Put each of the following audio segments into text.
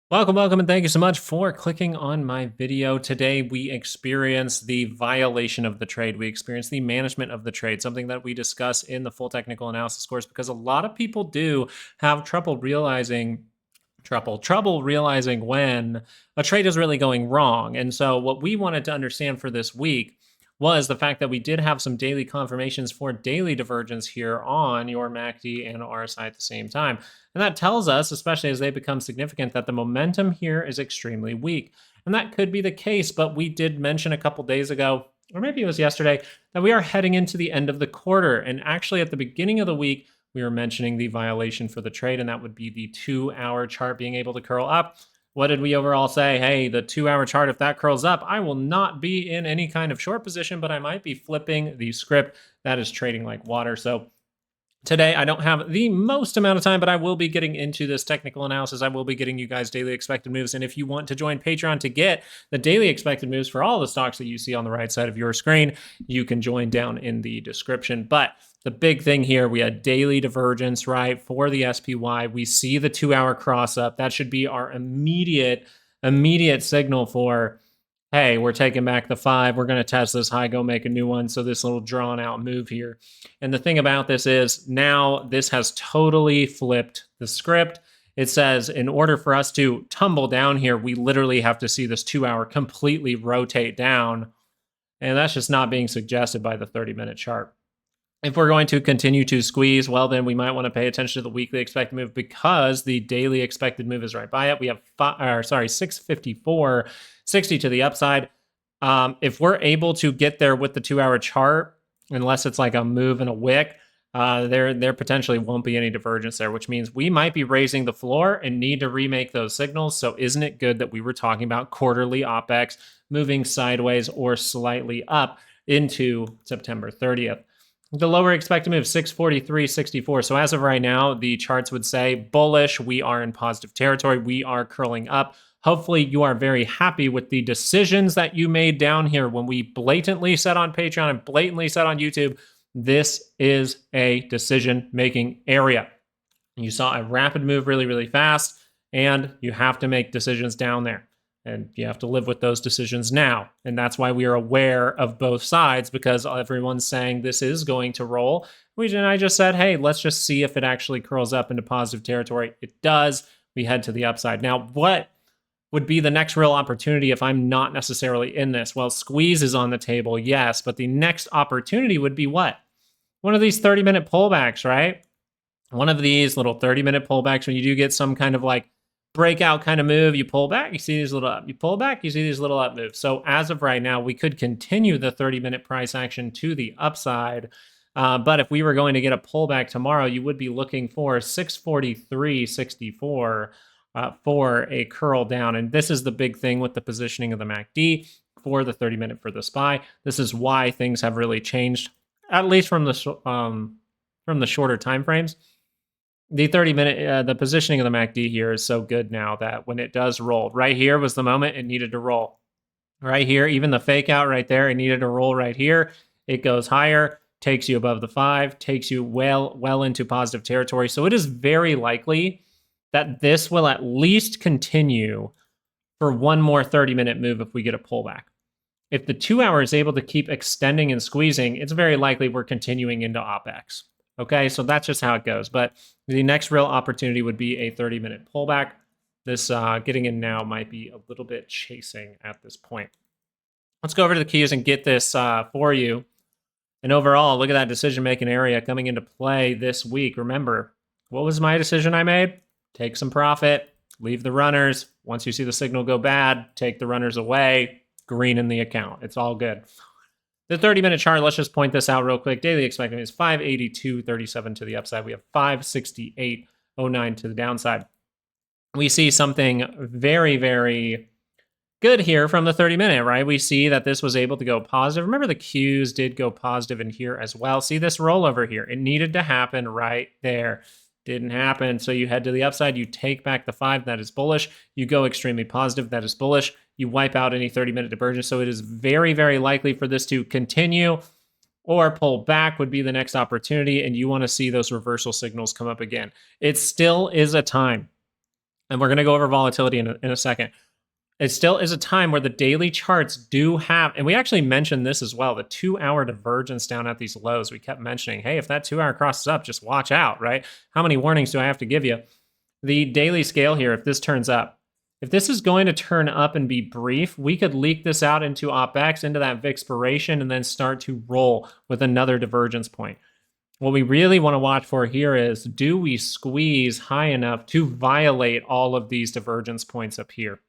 Welcome, and thank you so much for clicking on my video. Today, we experience the violation of the trade. We experience the management of the trade, something that we discuss in the full technical analysis course because a lot of people do have trouble realizing when a trade is really going wrong. And so what we wanted to understand for this week was the fact that we did have some daily confirmations for daily divergence here on your MACD and RSI at the same time. And that tells us, especially as they become significant, that the momentum here is extremely weak. And that could be the case, but we did mention a couple days ago, or maybe it was yesterday, that we are heading into the end of the quarter. And actually at the beginning of the week, we were mentioning the violation for the trade, and that would be the 2-hour chart being able to curl up. What did we overall say? Hey, the 2-hour chart, if that curls up, I will not be in any kind of short position, but I might be flipping the script. That is trading like water. So today, I don't have the most amount of time, but I will be getting into this technical analysis. I will be getting you guys daily expected moves. And if you want to join Patreon to get the daily expected moves for all the stocks that you see on the right side of your screen, you can join down in the description. But the big thing here, we had daily divergence, right, for the SPY. We see the 2-hour cross up. That should be our immediate signal for, hey, we're taking back the 5. We're going to test this high, go make a new one. So this little drawn out move here. And the thing about this is now this has totally flipped the script. It says in order for us to tumble down here, we literally have to see this 2-hour completely rotate down. And that's just not being suggested by the 30-minute chart. If we're going to continue to squeeze, well, then we might want to pay attention to the weekly expected move because the daily expected move is right by it. We have 654.60 to the upside. If we're able to get there with the 2-hour chart, unless it's like a move and a wick, there potentially won't be any divergence there, which means we might be raising the floor and need to remake those signals. So isn't it good that we were talking about quarterly OPEX moving sideways or slightly up into September 30th? The lower expected move, 643.64. So as of right now, the charts would say bullish. We are in positive territory. We are curling up. Hopefully you are very happy with the decisions that you made down here when we blatantly said on Patreon and blatantly said on YouTube, this is a decision-making area. You saw a rapid move really, really fast, and you have to make decisions down there. And you have to live with those decisions now. And that's why we are aware of both sides, because everyone's saying this is going to roll. I just said, hey, let's just see if it actually curls up into positive territory. It does. We head to the upside. Now, what would be the next real opportunity if I'm not necessarily in this? Well, squeeze is on the table, yes. But the next opportunity would be what? One of these 30-minute pullbacks, right? One of these little 30-minute pullbacks when you do get some kind of like breakout kind of move, you pull back, you see these little up. You pull back, you see these little up moves. So as of right now, we could continue the 30-minute price action to the upside. But if we were going to get a pullback tomorrow, you would be looking for 643.64 for a curl down. And this is the big thing with the positioning of the MACD for the 30-minute for the SPY. This is why things have really changed, at least from the shorter time frames. The 30-minute, the positioning of the MACD here is so good now that when it does roll, right here was the moment it needed to roll. Right here, even the fake out right there, it needed to roll right here. It goes higher, takes you above the 5, takes you well into positive territory. So it is very likely that this will at least continue for one more 30-minute move if we get a pullback. If the 2-hour is able to keep extending and squeezing, it's very likely we're continuing into OPEX. Okay, so that's just how it goes. But the next real opportunity would be a 30-minute pullback. This getting in now might be a little bit chasing at this point. Let's go over to the keys and get this for you. And overall, look at that decision-making area coming into play this week. Remember, what was my decision I made? Take some profit, leave the runners. Once you see the signal go bad, take the runners away, green in the account. It's all good. The 30-minute chart, let's just point this out real quick. Daily expected is 582.37 to the upside. We have 568.09 to the downside. We see something very, very good here from the 30-minute, right? We see that this was able to go positive. Remember, the Qs did go positive in here as well. See this rollover here. It needed to happen right there. Didn't happen. So you head to the upside. You take back the 5. That is bullish. You go extremely positive. That is bullish. You wipe out any 30-minute divergence. So it is very, very likely for this to continue or pull back would be the next opportunity. And you want to see those reversal signals come up again. It still is a time. And we're going to go over volatility in a second. It still is a time where the daily charts do have, and we actually mentioned this as well, the 2-hour divergence down at these lows. We kept mentioning, hey, if that 2-hour crosses up, just watch out, right? How many warnings do I have to give you? The daily scale here, if this turns up, if this is going to turn up and be brief, we could leak this out into OPEX, into that expiration, and then start to roll with another divergence point. What we really want to watch for here is, do we squeeze high enough to violate all of these divergence points up here?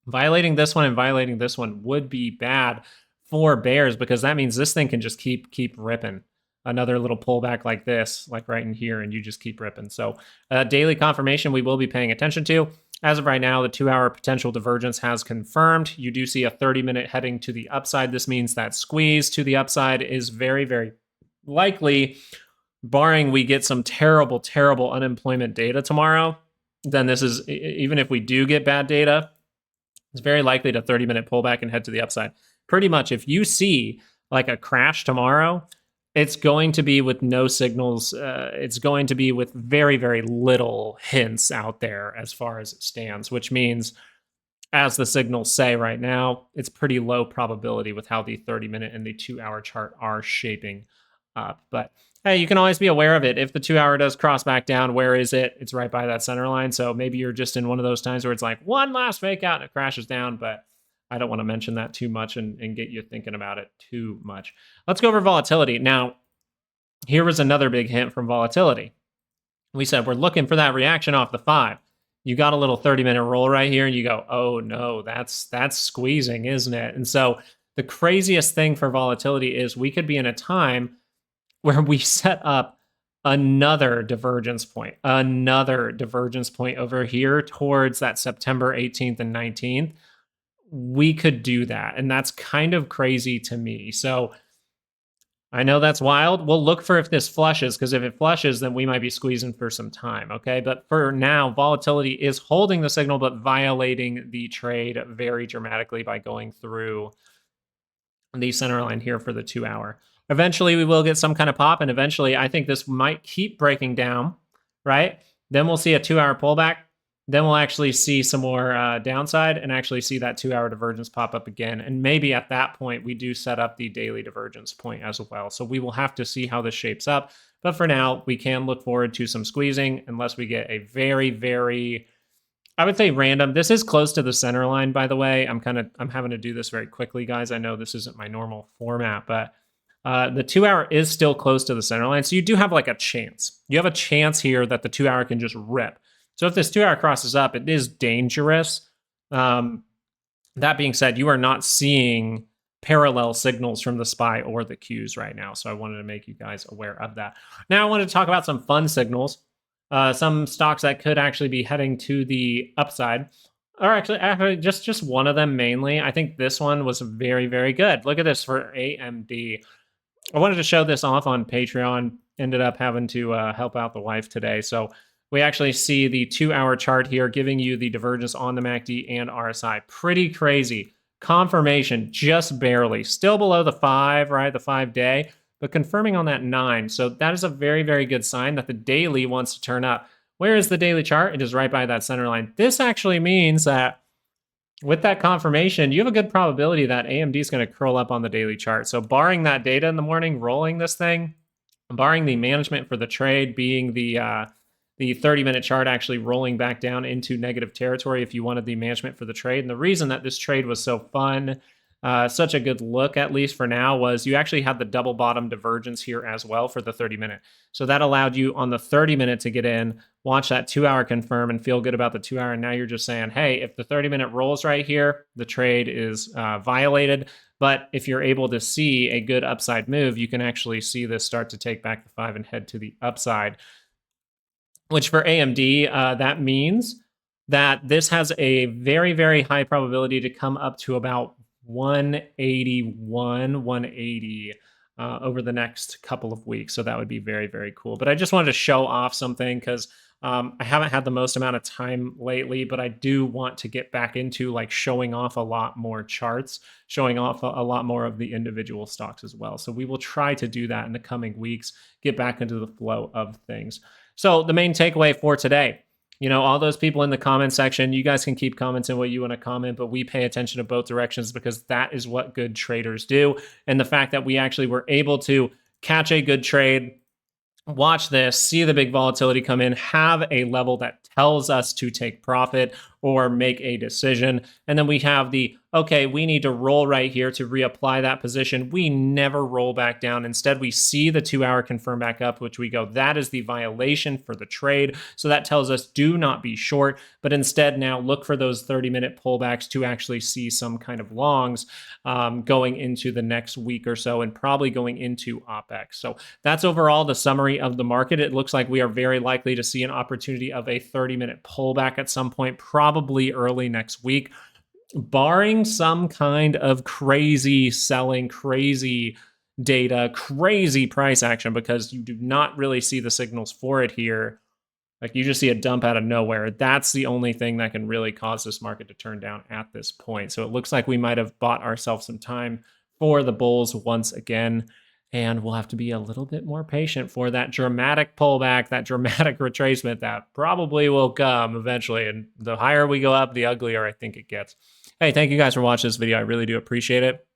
Violating this one and violating this one would be bad for bears, because that means this thing can just keep ripping. Another little pullback like this, like right in here, and you just keep ripping. So daily confirmation we will be paying attention to. As of right now, the 2-hour potential divergence has confirmed. You do see a 30-minute heading to the upside. This means that squeeze to the upside is very, very likely, barring we get some terrible, terrible unemployment data tomorrow. Then this is, even if we do get bad data, it's very likely to 30-minute pullback and head to the upside. Pretty much, if you see like a crash tomorrow, it's going to be with no signals. It's going to be with very, very little hints out there as far as it stands, which means, as the signals say right now, it's pretty low probability with how the 30-minute and the 2-hour chart are shaping up. But hey, you can always be aware of it. If the 2-hour does cross back down, where is it? It's right by that center line. So maybe you're just in one of those times where it's like one last fake out and it crashes down, but I don't want to mention that too much and get you thinking about it too much. Let's go over volatility. Now, here was another big hint from volatility. We said we're looking for that reaction off the 5. You got a little 30-minute roll right here, and you go, oh no, that's squeezing, isn't it? And so the craziest thing for volatility is we could be in a time where we set up another divergence point over here towards that September 18th and 19th. We could do that, and that's kind of crazy to me. So I know that's wild. We'll look for if this flushes, because if it flushes, then we might be squeezing for some time, okay? But for now, volatility is holding the signal, but violating the trade very dramatically by going through the center line here for the 2-hour. Eventually, we will get some kind of pop, and eventually, I think this might keep breaking down, right? Then we'll see a 2-hour pullback. Then we'll actually see some more downside and actually see that 2-hour divergence pop up again. And maybe at that point, we do set up the daily divergence point as well. So we will have to see how this shapes up. But for now, we can look forward to some squeezing unless we get a very, very, I would say random. This is close to the center line, by the way. I'm having to do this very quickly, guys. I know this isn't my normal format, but the 2-hour is still close to the center line. So you do have like a chance. You have a chance here that the 2-hour can just rip. So if this 2-hour crosses up, it is dangerous. That being said, you are not seeing parallel signals from the SPY or the Qs right now. So I wanted to make you guys aware of that. Now I want to talk about some fun signals. Some stocks that could actually be heading to the upside. Or actually just one of them mainly. I think this one was very, very good. Look at this for AMD. I wanted to show this off on Patreon. Ended up having to help out the wife today. So we actually see the 2-hour chart here giving you the divergence on the MACD and RSI. Pretty crazy. Confirmation, just barely. Still below the 5, right? The 5-day, but confirming on that 9. So that is a very, very good sign that the daily wants to turn up. Where is the daily chart? It is right by that center line. This actually means that with that confirmation, you have a good probability that AMD is going to curl up on the daily chart. So barring that data in the morning, rolling this thing, barring the management for the trade being the 30-minute chart actually rolling back down into negative territory if you wanted the management for the trade. And the reason that this trade was so fun, such a good look, at least for now, was you actually had the double bottom divergence here as well for the 30-minute. So that allowed you on the 30-minute to get in, watch that 2-hour confirm and feel good about the 2-hour. And now you're just saying, hey, if the 30-minute rolls right here, the trade is violated. But if you're able to see a good upside move, you can actually see this start to take back the 5 and head to the upside. Which for AMD, that means that this has a very, very high probability to come up to about 181, 180 over the next couple of weeks. So that would be very, very cool. But I just wanted to show off something because I haven't had the most amount of time lately, but I do want to get back into like showing off a lot more charts, showing off a lot more of the individual stocks as well. So we will try to do that in the coming weeks, get back into the flow of things. So the main takeaway for today, All those people in the comment section, you guys can keep commenting what you want to comment, but we pay attention to both directions because that is what good traders do. And the fact that we actually were able to catch a good trade, watch this, see the big volatility come in, have a level that tells us to take profit or make a decision. And then we have the, okay, we need to roll right here to reapply that position. We never roll back down. Instead, we see the 2-hour confirm back up, which we go, that is the violation for the trade. So that tells us do not be short, but instead now look for those 30-minute pullbacks to actually see some kind of longs going into the next week or so and probably going into OPEX. So that's overall the summary of the market. It looks like we are very likely to see an opportunity of a 30-minute pullback at some point, probably early next week, barring some kind of crazy selling, crazy data, crazy price action, because you do not really see the signals for it here. Like, you just see a dump out of nowhere. That's the only thing that can really cause this market to turn down at this point. So it looks like we might have bought ourselves some time for the bulls once again. And we'll have to be a little bit more patient for that dramatic pullback, that dramatic retracement that probably will come eventually. And the higher we go up, the uglier I think it gets. Hey, thank you guys for watching this video. I really do appreciate it.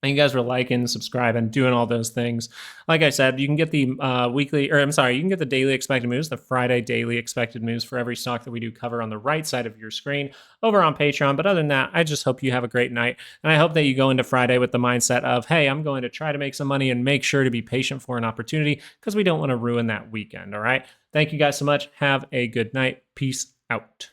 Thank you guys for liking, subscribing, doing all those things. Like I said, you can get the you can get the daily expected moves, the Friday daily expected moves for every stock that we do cover on the right side of your screen over on Patreon. But other than that, I just hope you have a great night. And I hope that you go into Friday with the mindset of, hey, I'm going to try to make some money and make sure to be patient for an opportunity because we don't want to ruin that weekend. All right. Thank you guys so much. Have a good night. Peace out.